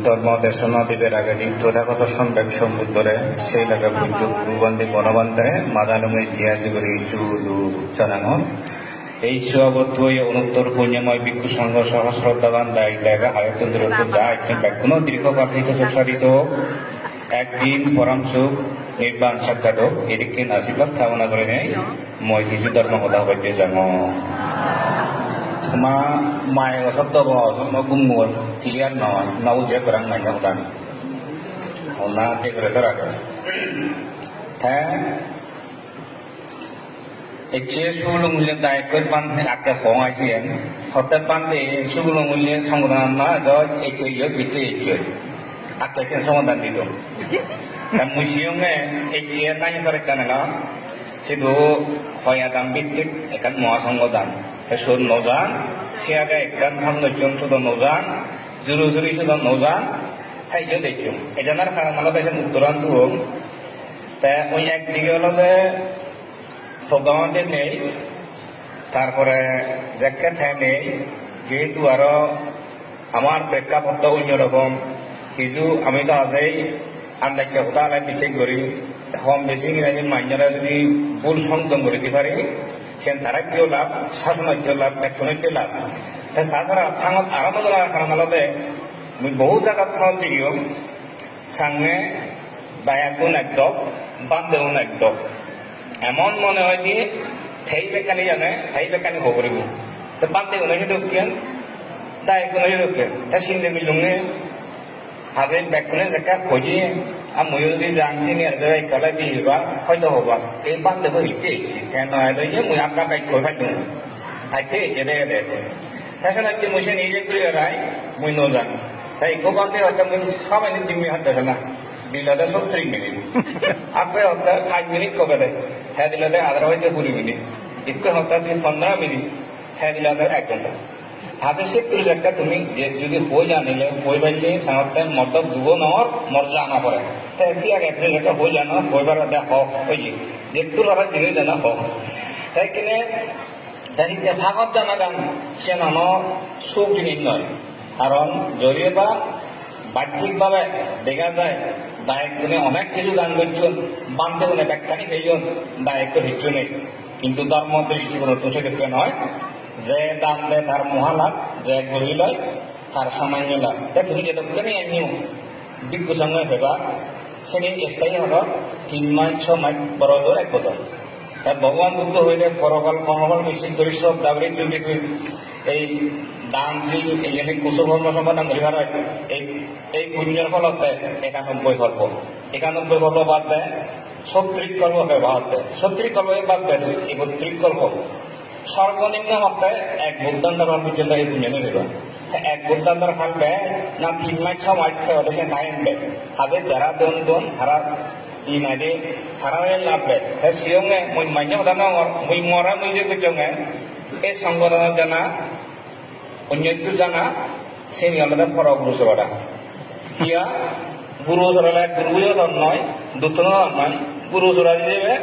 ধর্ম দেশন দিবের আগে তথাগত সম্বেক সমুদ্রে সেই লাগা পুজো গুরুবন্দী বনবন্ধারে মাদালুমে দিয়া যুগরি চুলু জানানো এই সুয়াবদ্ধ অনুত্তর পুণ্যময় ভিক্ষু সংঘ সহ শ্রদ্ধাবান দায়ী জায়গা আয়তন্ত্র যা একটি ব্যাকুণ দীর্ঘ পাঠিত সাধিত একদিন পরম সুখ নির্বাণ সাক্ষাৎ এদিকে আশীর্বাদ কামনা করে নেই মই কিছু ধর্ম কথা হইতে যাবো মা মায়ের শব্দ গুমুর ক্লিয়ার নয় নাও যে করাং নাই হতানি না ঠিক করে রাখে হ্যাঁ একে সুগুলো মূল্য দায় করে পান্তে আগে হওয়াইছেন হতে পান্তে সুগুলো মূল্য সংবিধান না যায় একে ভিতরে একে আগে সে সমাধান দিত মুসিয়মে একে নাই সরকার না শুধু হয়াদান ভিত্তিক এখান মহাসংবিধান সুদ নজান সিয়াগে একখান ফাউন্ডেশন সুদ নজান জুরু জুরি সুদ নজান থাইজো দেখুন এজানার কারণ আলাদা এসে উত্তরান্ত তা ওই একদিকে হলো যে প্রোগ্রামাতে নেই তারপরে জ্যাকেট হ্যাঁ নেই যেহেতু আরো আমার প্রেক্ষাপট অন্যরকম কিছু আমি তো আজই আন্দাজে কথা আলাই পিছিয়ে করি কম বেশি ইংরাজি মাইনারা যদি ভুল সংযম করে দিতে পারি সেন তারাকেও লাভ শাসনকেও লাভ ব্যক্তিও লাভ তাছাড়া থাঙত আরম্ভ করা কারণ আলাদা বহু জায়গা থাঙত দিও সামনে বায়াগুন একদম বান্ধেগুন একদম এমন মনে হয় যে থাই বেকানি জানে থাই বেকানি খবরিব তো বান্ধে গুণ ঢুকেন দায় গুণ ঢুকেন তা সিন্ধে মিলুঙে হাতে ব্যাকুনে জায়গা খোঁজিয়ে আর ময়ূর যদি জানছি নিয়ে যাবে কালে দিবা হয়তো হবা এই বান্ধে হইতে কেন নয় মুই আঁকা বাইক করে ফাইতুন হাইতে যেতে যেতে তাছাড়া একটি মুসে নিজে করে রায় মুই ন জান তাই গো বান্ধে হয়তো মুই সবাই দিমি হাতে না দিলে 70 মিনিট আগে হতে 5 মিনিট কবে দেয় হ্যাঁ দিলে আধার হইতে 20 মিনিট একটু হতে 15 মিনিট হ্যাঁ দিলে 1 ঘন্টা হাতে সে একটা তুমি যে যদি বই জানিলে বই বাড়লে সাধারণত মদক দুবো নর মর জানা পড়ে তাই কি আগে একটা বই জানো বইবার দেখ ওই যে একটু লড়া দিলে জানা হোক তাই কিনে তাই ভাগত জানা গান সে নাম সুখ জিনিস নয় কারণ যদিও বা বাহ্যিকভাবে দেখা যায় দায়িত্ব গুণে অনেক কিছু গান করছেন বান্ধে গুণে ব্যাখ্যানি পেয়েছেন দায়িত্ব হিচ্ছু নেই কিন্তু ধর্ম দৃষ্টিকোণ তো সেক্ষেত্রে নয় যে দান দেয় তার মহালাভ যে গড়ি লয় তার সামান্য লাভ তাই তুমি যেটুকুনি এমনি বিজ্ঞ সঙ্গে হেবা সেটি স্থায়ী হল 3 মাস 6 মাস বড় হল 1 বছর তাই ভগবান বুদ্ধ হইলে পরকাল কর্মফল বেশি করে সব দাবরি যদি এই দানশীল এই জন্য কুশকর্ম সমাধান ধরিবার হয় এই পুণ্যের ফলতে 91 কল্প 91 কল্প বাদ দেয় 70 কল্প বাদ দেয় 70 কল্প বাদ দেয় 31 কল্প সর্বনিম্ন মাত্রায় 1 বুদ্ধান্তর পর্যন্ত এই পুণ্য নেবে 1 বুদ্ধান্তর খাল ব্যয় না 3 মাস 6 মাস ওদেরকে টাইম দেয় হাতে যারা দন হারা ই নাইদে হারারে লাভ দেয় হ্যাঁ সিয়ঙে মই মান্য কথা মই মরা মই যে কইচঙে এই সংগঠনের জানা অন্যত্র জানা সেই আলাদা ফর গুরুসরা হিয়া গুরুসরা গুরুও নয় দুটো নয় গুরুসরা হিসেবে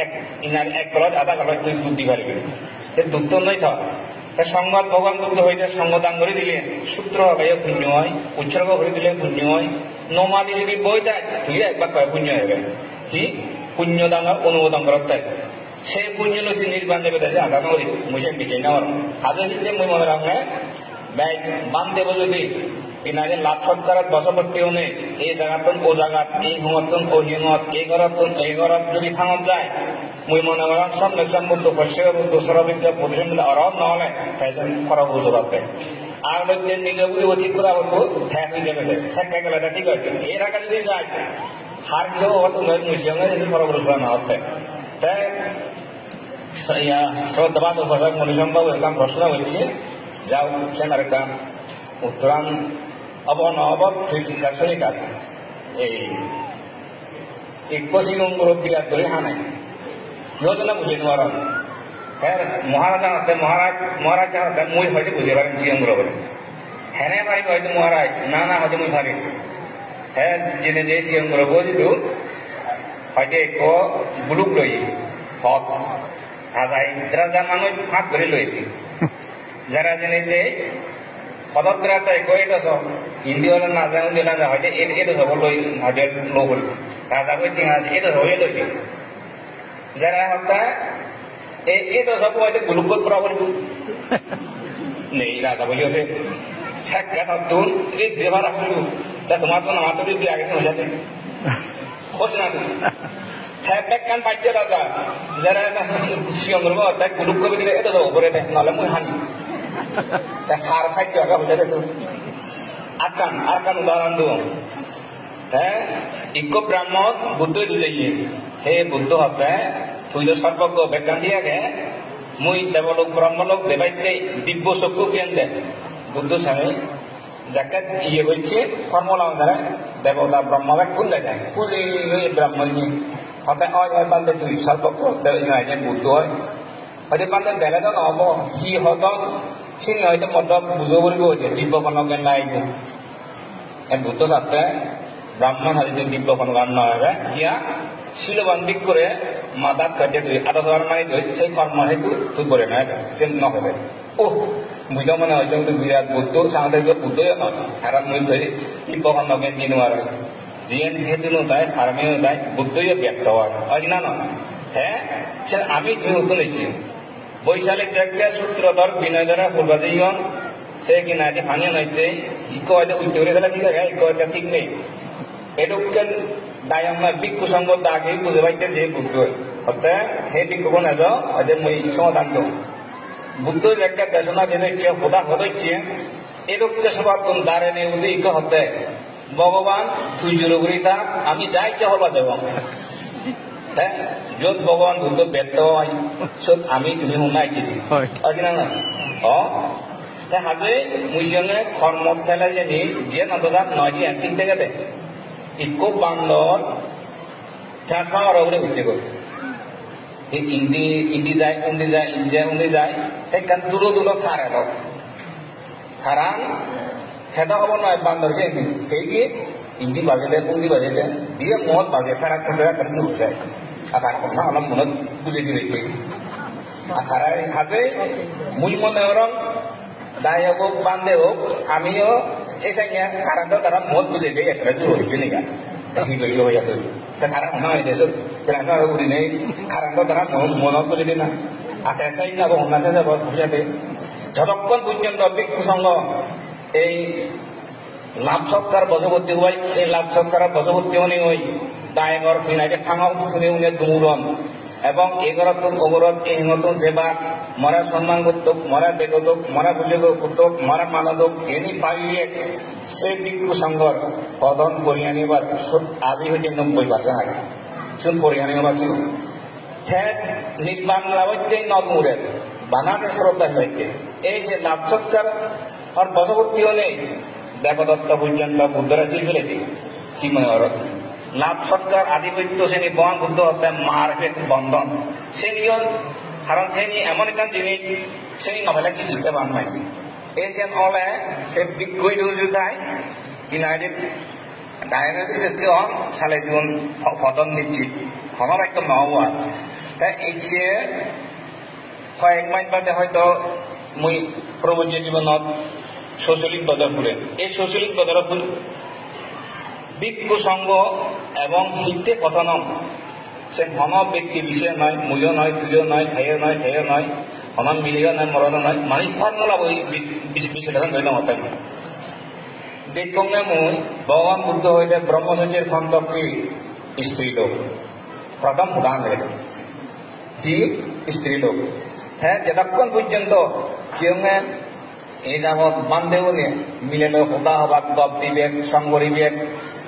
এক কলজ আধা কলজ তুই দুধ দি পারবি দুধ তো নয় থাক সংবাদ ভগবান বুদ্ধ হইতে সঙ্গদান করে দিলে সূত্র হবে পুণ্য হয় উৎসর্গ করে দিলে পুণ্য হয় নমাদি যদি বই দেয় তুই একবার কয় পুণ্য হবে কি পুণ্য দানের অনুমোদন করার তাই সেই পুণ্য নথি নির্বাণ দেবে তাই আধা নয় মুসে বিচে নেওয়ার আজ যে মই মনে রাখলে ব্যয় বান দেব যদি এনারে লাভ সৎকারত বশবর্তীও নেই এই জায়গাতন ও জায়গাত এই হিমতন ও হিমত এই ঘরতন এই ঘরত যদি ভাঙত যায় মই মনে করেন সম্যক সম্বুদ্ধ পশ্চিম দোসরা বিদ্যা প্রতিষ্ঠান অরব নহলে তাই খরচ গুজরাতে আর মধ্যে নিজে বুঝে অধিক করা বলবো ঠেক হয়ে যাবে ঠেকা গেলে ঠিক আছে এর আগে যদি যায় হার গেলেও হয়তো মুসিয়াঙ্গে যদি খরচ গুজরা না হতে তাই শ্রদ্ধাবাদ উপাসক মণিসম্ভব এরকম প্রশ্ন হয়েছে যাও সেন আরেকটা উত্তরাণ অবন অবধ শুনিকার এই কশিগঙ্গুর বিরাট করে হানায় যোজনা বুঝে নেওয়ার হ্যাঁ মহারাজা হতে মহারাজ হতে মই হয়তো বুঝে পারেন সিগঙ্গুর বলে হ্যাঁ পারিব হয়তো মহারাজ না হয়তো মই পারি হ্যাঁ জেনে যে সিগঙ্গুর বুঝিত হয়তো এক বুলুক লই হত রাজা মানুষ ফাঁক ধরে লই যারা জেনে যে পদগ্রাতায় কয়ে দশ হিন্দি হলে না জানো না যা হয়তো এতো হব লই হয়তো লো করব রাজা কই ঠিক আছে এতো হয়ে লইবে যারা হত্যা এতো সব হয়তো গ্রুপ করা করব নেই রাজা বলি হতে সাক্ষাৎ তুন এই দেবার করব তা তোমার তো নামাতো যদি আগে হয়ে যেতে খোঁজ না তুমি Thepek kan pasti raja, jara siang berapa, tapi gulung kau begini itu loh, boleh deh, nalar muhan, tapi har saya juga boleh deh tu, akan udaran tu, ikut Brahmon, Buddha itu jadi, Buddha apa, tu itu sarpak ko bekan dia ke, mui develop Brahmon log debat ke, dibbo sokku kian deh, Buddha sama, jaket iya boleh, formula mana, develop Brahmon log pun deh, kuzi Brahmon ni. Hãy subscribe cho kênh Ghiền Mì Gõ để không bỏ lỡ những video hấp dẫn Jian hetu nu tai, farame nu tai, Buddha ya biak tawar. Ajina no, cen ami tu utun isi. Boisale jakya sutradhar binadara hulbadiyon, se kinadi hani naite, iko ada utore dala thik hai, iko ada thik nei. Edukan dayam na bikku sanggo dage bujabaite je Buddha. Hotta he bikku kon ajo, ade mui somadan do. Buddha jakya dasana dene che hoda hodoche, edukka sabatun darene udi iko hotte. ভগবান তুই জুরগুরিতা আমি যাই কে হবা দেব যত ভগবান বুদ্ধ ব্যক্ত হয় সত আমি তুমি শুনাইছি আজি না তাই হাজে মুইসিয়নে কর্ম খেলা জানি যে নবজাত নয় দিয়ে একদিন থেকে দে ইকো বান্দর ট্রান্সফার ওরে হইতে গো ইন্দি যায় উন্দি যায় তাই কান দুলো খারান খেদা হব নয় বান্দর সে কি ইন্দি বাজেলে উন্দি বাজেলে দিয়ে মদ বাজে ফেরা খেতে কেন যায় আকার না আলাম মনে বুঝে দিবে আকার হাতে মুই মনে ওরম দায় হোক বান্ধে হোক আমিও এসে কারণ তারা মদ বুঝে দেয় একটা দূর হয়েছে নিগা দেখি গেল হয়ে যাবে তা কারণ না হয়ে গেছে কেন উড়ি নেই কারণ তারা মনত বুঝে দিই না আর এসাই যাব অন্যাসে যাব বুঝাতে যতক্ষণ পর্যন্ত ভিক্ষু সঙ্গ এই লাভ সৎকার বশবর্তী হই এই লাভ সৎকার বশবর্তী হনি হই দায়গর ফিনাইতে থাঙাও শুনে উনি দুমুরন এবং এগরত অগরত এই নতুন যেবা মরা সম্মান করতক মরা দেখতক মরা বুঝে করতক মরা মানদক এনি পাইলে সে ভিক্ষু সংঘর পদন করিয়ানিবার আজি হইতে 90% আগে শুন করিয়ানিবার ছিল ঠেট নির্বাণ লাভতে নদমুরের বানাসে শ্রদ্ধা হইতে এই যে লাভ সৎকার और बसवर्ती होने देवदत्त पर्यंत बुद्धरा शिल्पी कि मन लाभ सत्कार आधिपत्य से बन बुद्ध होता है मारपेट बंधन से कारण से एमन एक जिनिस से नभेला शिल्पे बान माइकी एशियन ऑल है से बिगुई जो थाय कि नाइडे डायरेक्ट से हम साले जीवन फदन निश्चित हमारा एकदम नहुआ ता इच्छे হয় এক মাস বাদে হয়তো মুই প্রবজ্য জীবনত সোশ্যালিক বাজার খুলেন এই সোশ্যালিক বাজার খুল ভিক্ষু সংঘ এবং হিতে পথনম সে হন ব্যক্তি বিষয় নয় মূল্য নয় তুল্য নয় খাইয় নয় হমান মিলিয় নয় মরণ নয় মানে ফর্মুলা বই বিশ্লেষণ ধরে মতাই দেখে মুই ভগবান বুদ্ধ হইলে ব্রহ্মচর্যের খন্তকি স্ত্রীলোক প্রথম উদাহরণ রেখে কি স্ত্রীলোক হ্যাঁ যতক্ষণ পর্যন্ত সিংহে এই যাবৎ বান্ধেও নিয়ে মিলেল হোদা হবাক গপ দিবেক সঙ্গ দিবেক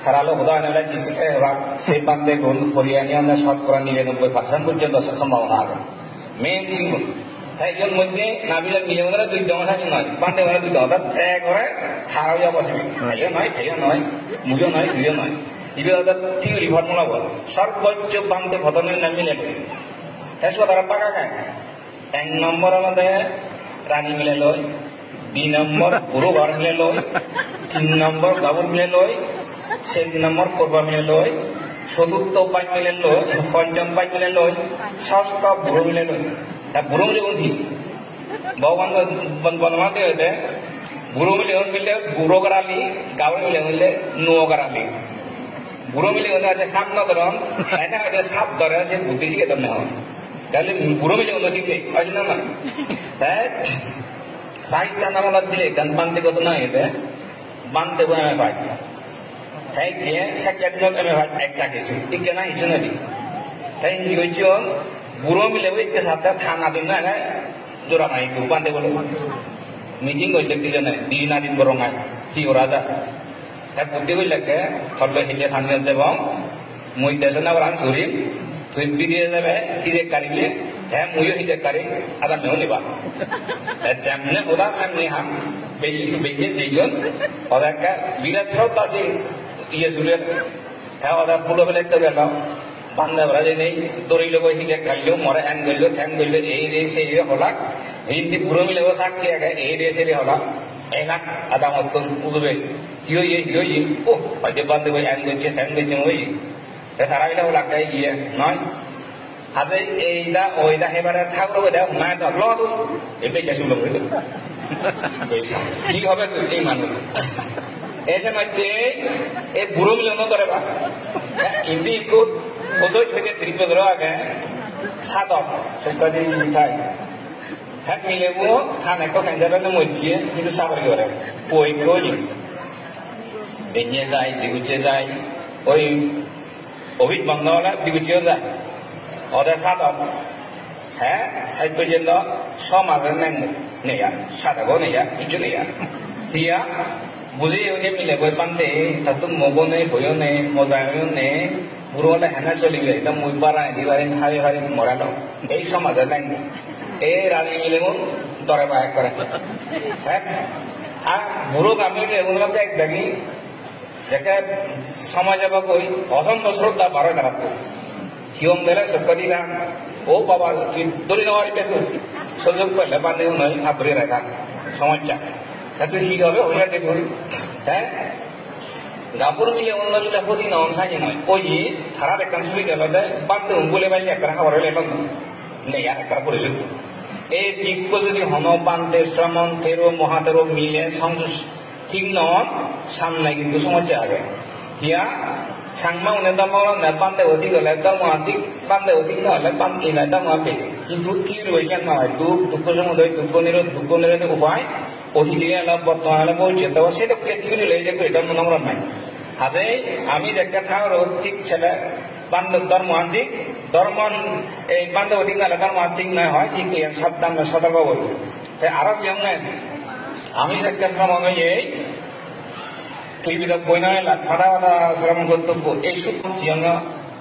খারালো হোদা নেলে চিঠিকে হবাক সেই বান্ধে গুণ হরিয়ানিয়া শতকরা 99% পর্যন্ত সম্ভাবনা আছে মেন সিঙ্গুল তাই এর মধ্যে না মিলে মিলে ওরা দুই দমসানি নয় বান্ধে ওরা দুই দমসা চে করে খারাপ যাওয়া বসবে ভাইও নয় মুজো নয় তুইও নয় ইবে ওদের থিওরি ফর্মুলা বল সর্বোচ্চ বান্ধে ভদনে না মিলে এসব তারা পাকা খায় এক নম্বর আমাদের রানী মিলে লয় 2 নম্বর পুরো ঘর মিলে লয় 3 নম্বর গাবর মিলে লয় 4 নম্বর পূর্বা মিলে লয় চতুর্থ পাঁচ মিলে লয় পঞ্চম পাঁচ মিলে লয় ষষ্ঠ বুড়ো মিলে লয় তা বুড়ো মিলে কি ভগবান বনমাতে হইতে বুড়ো মিলে বুড়ো করালি গাঁও মিলে নুয়ো করালি বুড়ো মিলে হচ্ছে সাপ ন ধরন এনে হচ্ছে সাপ ধরে সে বুদ্ধি শিখে তোর হয় তাহলে বুড়ো মিলে ঠিক আছে না না তাই পাইকটা নামালার দিলে গান বানতে কত না এতে বানতে এমএ ভাই তাই গিয়ে সেকেন্ড এমএ ভাই একটা কিছু ঠিক না হিসু নাবি তাই হয়েছ বুড়ো মিলে ওইকে সাথে থানা দিন না জোড়া নাই বানতে বলো মিটিং করলে কি জানে দিন আদিন বরং কি ওরা যা তাই বুদ্ধি করলে ফলে হিলে থামিয়ে যাব মই দেশ না রান সরিম তুই বিদিয়ে যাবে হিজেক কারিলে হ্যাঁ মুইও হিজেক কারি আদা মেও নিবা তেমনি ওরা সামনে হাম বেগে যেজন ওদেরকে বিরাট শ্রদ্ধা আছে ইয়ে চুলের হ্যাঁ ওদের পুলো বেলে তো গেল বান্ধে ওরা যে নেই দড়ি লোক হিজেক কাটলো মরে হ্যাং গেলো ঠ্যাং গেলো এই রে সেই রে হলা হিন্দি পুরো মিলে ও সাক্ষী আগে এই রে সেই রে হলা এই না আদা মতন উঠবে হিও ইয়ে ও হয়তো বান্ধে ওই হ্যাং গেছে ঠ্যাং গেছে ওই তারা এটা লাগাই গিয়ে নয় হাতে এইটা ওইটা এবারে থাকলো দেখ না তো ল এটাই গেছিল কি হবে এই মানুষ এসে মধ্যে এই বুড়ো মিলন করে বা এমনি একটু ফসল থেকে ত্রিপ ধরো আগে সাদক সরকার মিঠাই হ্যাঁ মিলেবো থান একটা ফ্যাঞ্জারের মধ্যে কিন্তু সাবার করে ওই কই বেঞ্জে যায় দিগুচে যায় ওই অভিত বন্ধ হলে দিগুচিও যায় ওদের সাদক হ্যাঁ সাইড পর্যন্ত সমাজের নেয়া সাদাগও নেয়া কিছু নেয়া হিয়া বুঝে ওকে মিলে বই পান্তে তাতো মগো নেই বইও নেই মজাও নেই বুড়ো হলে হেনা চলিবে একদম মুই বাড়াই দিবারে হারি হারি মরালো এই সমাজের নাই এই রানী মিলে মন দরে বায় করে স্যার আর বুড়ো গামিলে ওগুলোকে এক দাগি যাকে সমাজে বা কই অসংখ্য শ্রদ্ধা বারো তারা হিয়ম দিলে সত্যি গান ও বাবা তুই দড়ি নেওয়ার পেতো সুযোগ পেলে বান্ধে নয় হাবড়ে রাখা সমস্যা তা তুই ঠিক হবে ওইটা দেখুন হ্যাঁ গাপুর মিলে অন্য মিলে প্রতি নন সাজি নয় ওই তারা একটা সুবিধা হলে বান্ধে বলে বাইলে একটা খাবার হলে নেই আর একটা পরিশোধ এই দিক যদি হন বান্ধে শ্রমণ থেরো মহাতেরো মিলে সংযোগ ঠিক নন সামনে কিন্তু সমস্যা আগে হিয়া সাংমা উনি দামে বান্ধে অধিক হলে দামাধিক বান্ধে অধিক না হলে এলাই দামা পেয়ে কিন্তু কি রয়েছে না হয় দুঃখ সমুদয় দুঃখ নিরোধ উপায় অধিক বর্তমান হলে বলছে তো সেটা পৃথিবী লেগে যাবে ধর্ম নম্বর নাই হাতে আমি একটা খাওয়ার ঠিক ছেলে ধর্মান্তিক ধর্ম এই বান্ধে অধিক না ধর্মান্তিক নয় হয় ঠিক সাবধান সতর্ক বলবো তাই আরো সঙ্গে আমি একটা শ্রম অনুযায়ী বইনায় ফাটা ফাটা শ্রম কর্তব্য এই সঙ্গে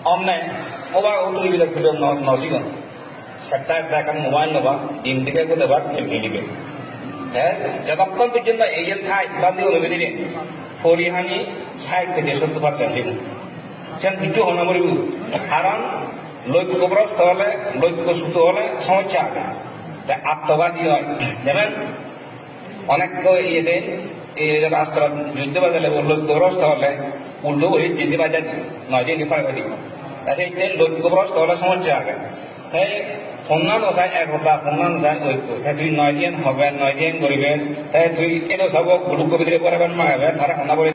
অন্যায় ওবার অতিরিক্ত খুলে নসিগন সেটা একটা মোবাইল নেবা দিন থেকে দেবার এমনি নিবে হ্যাঁ যতক্ষণ পর্যন্ত এই ঠাই বাদ অনুমতি দিবেন পরিহানি 60 থেকে 70% দিব সেন কিছু হন বলব কারণ লক্ষ্যগ্রস্ত হলে লক্ষ্যচ্যুত হলে সমস্যা আগে আত্মঘাতী হয় যেমন অনেক ইয়েতে এই রাষ্ট্র যুদ্ধ বাজালে লক্ষ্যগ্রস্ত হলে উল্টো করে জিতে বাজার নয় দিন ডিফার করি সেই লক্ষ্যগ্রস্ত হলে সমস্যা আগে তাই সন্ধান চাই একতা সন্ধান চাই ঐক্য তুই 9 দিন হবে 9 দিন করবেন তুই এটা সব গ্রুপ ভিতরে পড়াবেন মাগাবে তারা সন্ধান করে